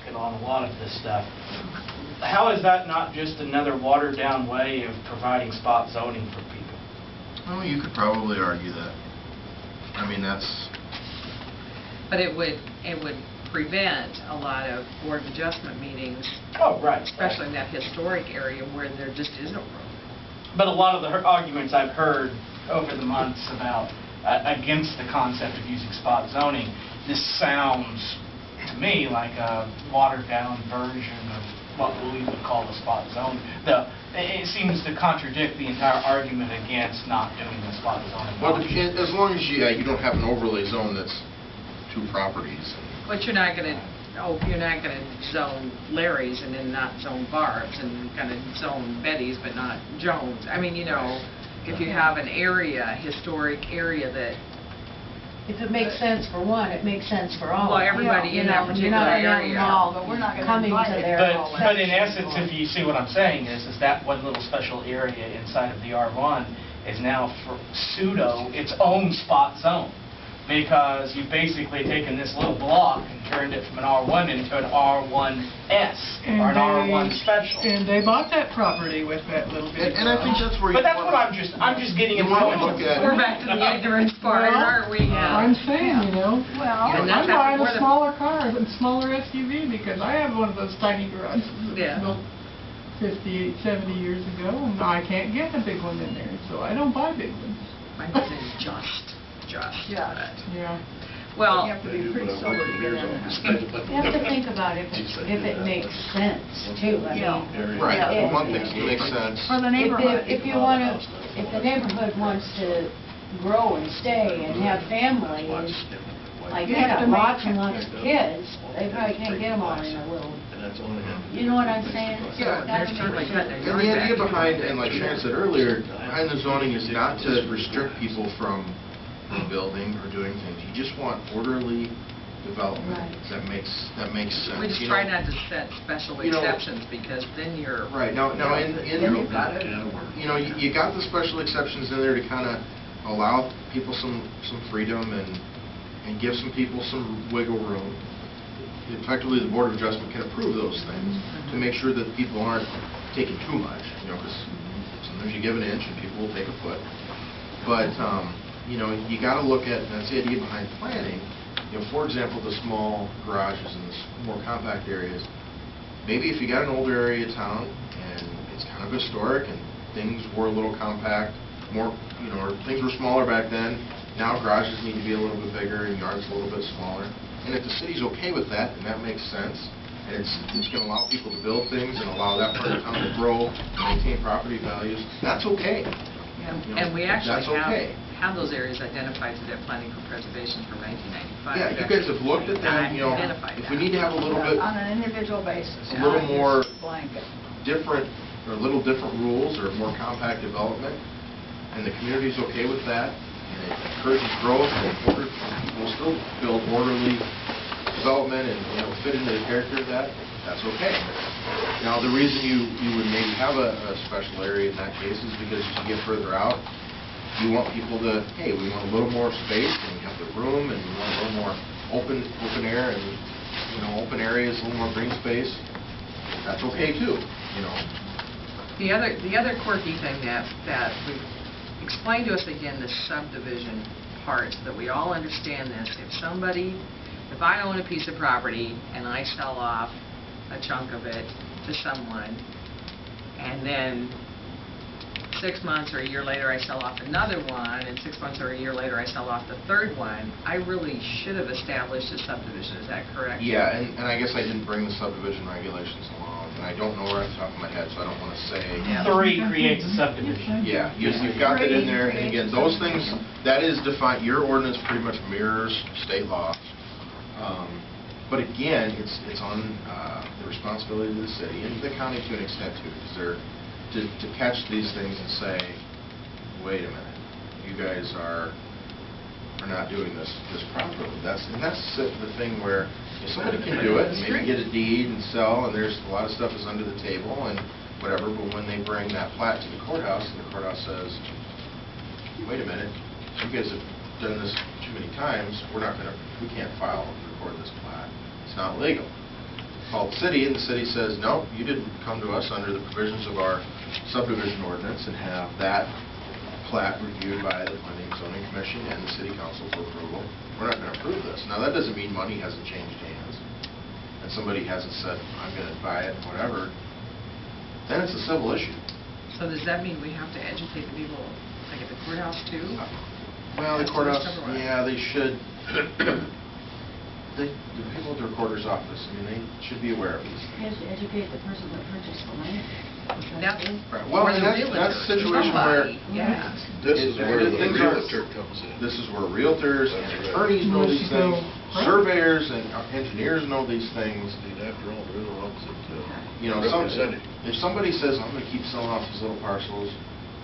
pocket on a lot of this stuff. How is that not just another watered-down way of providing spot zoning for people? Well, you could probably argue that. I mean, that's... But it would prevent a lot of Board of Adjustment meetings. Oh, right. Especially in that historic area where there just isn't room. But a lot of the arguments I've heard over the months about against the concept of using spot zoning, this sounds to me like a watered-down version of what we would call the spot zone. It seems to contradict the entire argument against not doing the spot zoning. Well, as long as you don't have an overlay zone that's two properties. But you're not going to, you're not going to zone Larry's and then not zone Barb's, and kind of zone Betty's but not Jones. I mean, you know, if you have an area, historic area that... If it makes sense for one, it makes sense for all. Well, everybody in that particular area. But we're not coming to their But in essence, if you see what I'm saying is that one little special area inside of the R1 is now for pseudo its own spot zone. Because you've basically taken this little block and turned it from an R1 into an R1S, or an R1 special. And they bought that property with that little bit. And I think that's where. But that's what I'm just getting into. We're back to the ignorance part, aren't we? I'm saying, you know, well, I'm buying a smaller car, a smaller SUV, because I have one of those tiny garages that was built 58, 70 years ago, and I can't get a big one in there, so I don't buy big ones. My husband is just. Yeah. Well, you have to be pretty sober to get in there. You have to think about if it makes sense too. I mean, right. One thing makes sense. For the neighborhood. If the neighborhood wants to grow and stay and have family, and like they got lots and lots of kids, they probably can't get them all in a little. You know what I'm saying? Yeah, they're certainly cutting And the idea behind, and like Sharon said earlier, behind the zoning is not to restrict people from building or doing things. You just want orderly development that makes sense. We just try not to set special exceptions, because then you're right now. You got the special exceptions in there to kind of allow people some freedom and give some people some wiggle room. Effectively, the Board of Adjustment can approve those things to make sure that people aren't taking too much. You know, because sometimes you give an inch and people will take a foot. But you know, you got to look at, and that's the idea behind planning. You know, for example, the small garages and the more compact areas. Maybe if you got an older area of town and it's kind of historic and things were a little compact, more, you know, or things were smaller back then. Now garages need to be a little bit bigger and yards a little bit smaller. And if the city's okay with that, then that makes sense. And it's going to allow people to build things and allow that part of town to grow and maintain property values. That's okay. Yeah. You know, and we actually have those areas identified through that planning for preservation from 1995. Yeah, you guys have looked at them, you know, if we need to have a little bit, on an individual basis, a little more different, or a little different rules, or more compact development, and the community's okay with that, and it encourages growth, and we'll still build orderly development and, you know, fit into the character of that, that's okay. Now, the reason you would maybe have a special area in that case is because as you get further out, you want people to, hey, we want a little more space, and we have the room, and we want a little more open air, and, you know, open areas, a little more green space. That's okay too, you know. The other quirky thing that explain to us again the subdivision part, so that we all understand this. If I own a piece of property and I sell off a chunk of it to someone, and then 6 months or a year later I sell off another one, and 6 months or a year later I sell off the third one, I really should have established a subdivision. Is that correct? Yeah, and I guess I didn't bring the subdivision regulations along, and I don't know right off the top of my head, so I don't want to say. 3 creates a subdivision. Yeah, you've got that in there, and again, those things, that is defined, your ordinance pretty much mirrors state law. But again, it's on the responsibility of the city, and the county to an extent too, because they're to catch these things and say, wait a minute, you guys are not doing this properly. That's the thing where if somebody can do it and maybe get a deed and sell, and there's a lot of stuff is under the table and whatever, but when they bring that plat to the courthouse and the courthouse says, wait a minute, you guys have done this too many times, we can't file and record this plat. It's not legal. It's called call the city, and the city says, no, you didn't come to us under the provisions of our subdivision ordinance and have that plat reviewed by the Planning and Zoning Commission and the City Council for approval, we're not going to approve this. Now, that doesn't mean money hasn't changed hands, and somebody hasn't said, I'm going to buy it, whatever. Then it's a civil issue. So does that mean we have to educate the people, like at the courthouse too? Well, the That's courthouse, what it's yeah, they should. The people at the recorder's office, I mean, they should be aware of these. You have to educate the person that purchased the land. That's, Right. Well, or and the that's a realtor, situation where somebody, yeah. This is where the things are- realtor comes in. This is where realtors and That's right. attorneys know these things, Right. surveyors and engineers know these things. And after all, they're the ones that, You know, represent it. if somebody says, I'm going to keep selling off these little parcels,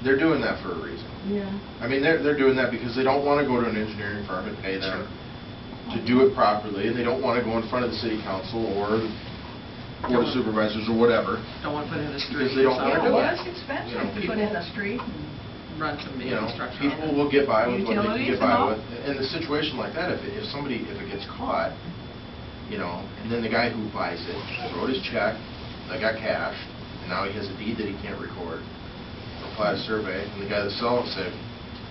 they're doing that for a reason. Yeah. I mean, they're doing that because they don't want to go to an engineering firm and pay them to do it properly, and they don't want to go in front of the city council or the board of supervisors or whatever. Don't want to put in the street. Because they don't or wanna something. do Well, it. it's expensive You know, to put in the street. Run some You know, infrastructure. people will get by with what they can Utilities get by and all. with. In a situation like that, if it gets caught, you know, and then the guy who buys it wrote his check, that got cashed, and now he has a deed that he can't record, apply a survey, and the guy that's selling it said,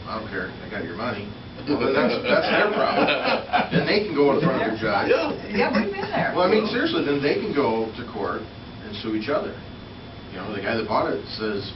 I don't care, I got your money. Well, then that's their problem. Then they can go in front of the judge. Yeah, we've been there. Well, I mean, seriously, then they can go to court and sue each other. You know, the guy that bought it says,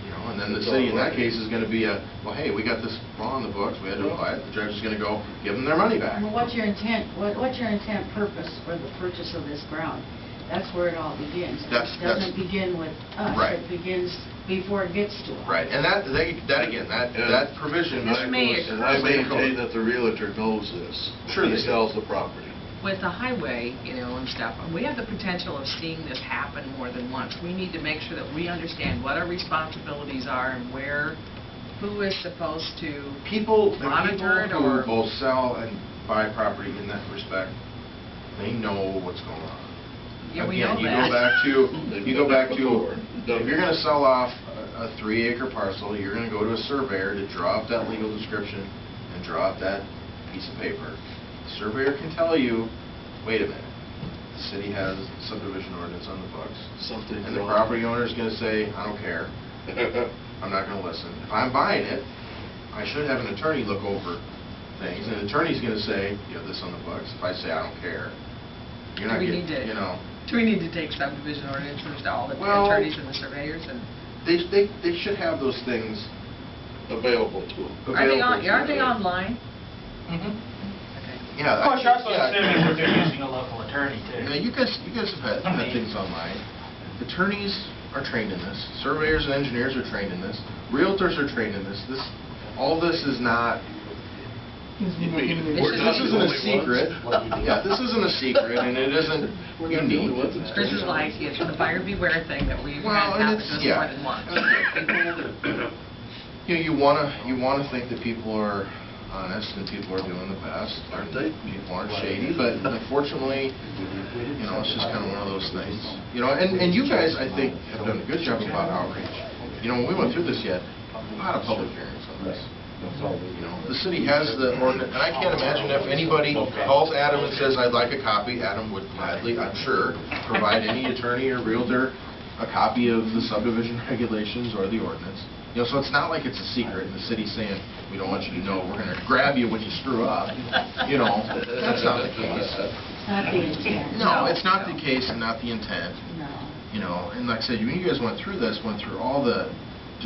you know, and then the city in that case is going to be well, hey, we got this law on the books, we had to apply it. The judge is going to go give them their money back. Well, what's your intent, what's your intent purpose for the purchase of this ground? That's where it all begins. It doesn't begin with us. Right. It begins before it gets to us. Right, and that again, that provision. This may And I maintain that the realtor knows this. Sure they He do. sells the property. With the highway, you know, and stuff, we have the potential of seeing this happen more than once. We need to make sure that we understand what our responsibilities are and who is supposed to monitor it who or... both sell and buy property in that respect, they know what's going on. Yeah, we know Again, that. you go back to, Before. if you're going to sell off a 3-acre parcel, you're going to go to a surveyor to draw up that legal description and draw up that piece of paper. The surveyor can tell you, wait a minute, the city has subdivision ordinance on the books. Something's And the wrong. property owner is going to say, I don't care, I'm not going to listen. If I'm buying it, I should have an attorney look over things, and the attorney's going to say, you have this on the books. If I say I don't care, you're not getting, you know. Do we need to take subdivision ordinances to all the Well, attorneys and the surveyors and... They should have those things Available to them. available. Are they online? Mhm. Okay. Yeah. Of course, you're also yeah. assuming that they're using a local attorney, too. You know, you guys have had things online. Attorneys are trained in this. Surveyors and engineers are trained in this. Realtors are trained in this. All this is not. You mean, This we're not This the isn't a only secret. ones? Yeah, this isn't a secret, and it isn't We're not the only ones unique. that's This is like, it's the buyer beware thing that we've Well, had and happen it's- to us yeah. more than once. You wanna think that people are honest and people are doing the best. Aren't they? People aren't shady, but unfortunately, you know, it's just kind of one of those things. You know, and you guys, I think, have done a good job about outreach. You know, when we went through this yet, a lot of public hearings on this. You know, the city has the ordinance, and I can't imagine if anybody calls Adam and says, I'd like a copy, Adam would gladly, I'm sure, provide any attorney or realtor a copy of the subdivision regulations or the ordinance. You know, so it's not like it's a secret, and the city's saying, we don't want you to know, we're going to grab you when you screw up. You know, that's not the case. It's not the intent. No, it's not the case and not the intent. No. You know, and like I said, when you guys went through this, went through all to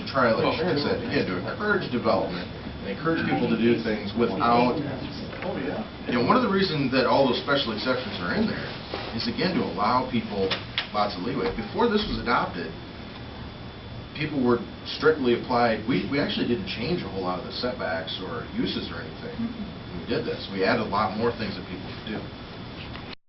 try, like Sharon said, again, to encourage development, and encourage people to do things without, Oh, yeah. you know, one of the reasons that all those special exceptions are in there is, again, to allow people lots of leeway. Before this was adopted, people were strictly applied, we actually didn't change a whole lot of the setbacks or uses or anything when we did this. We added a lot more things that people could do.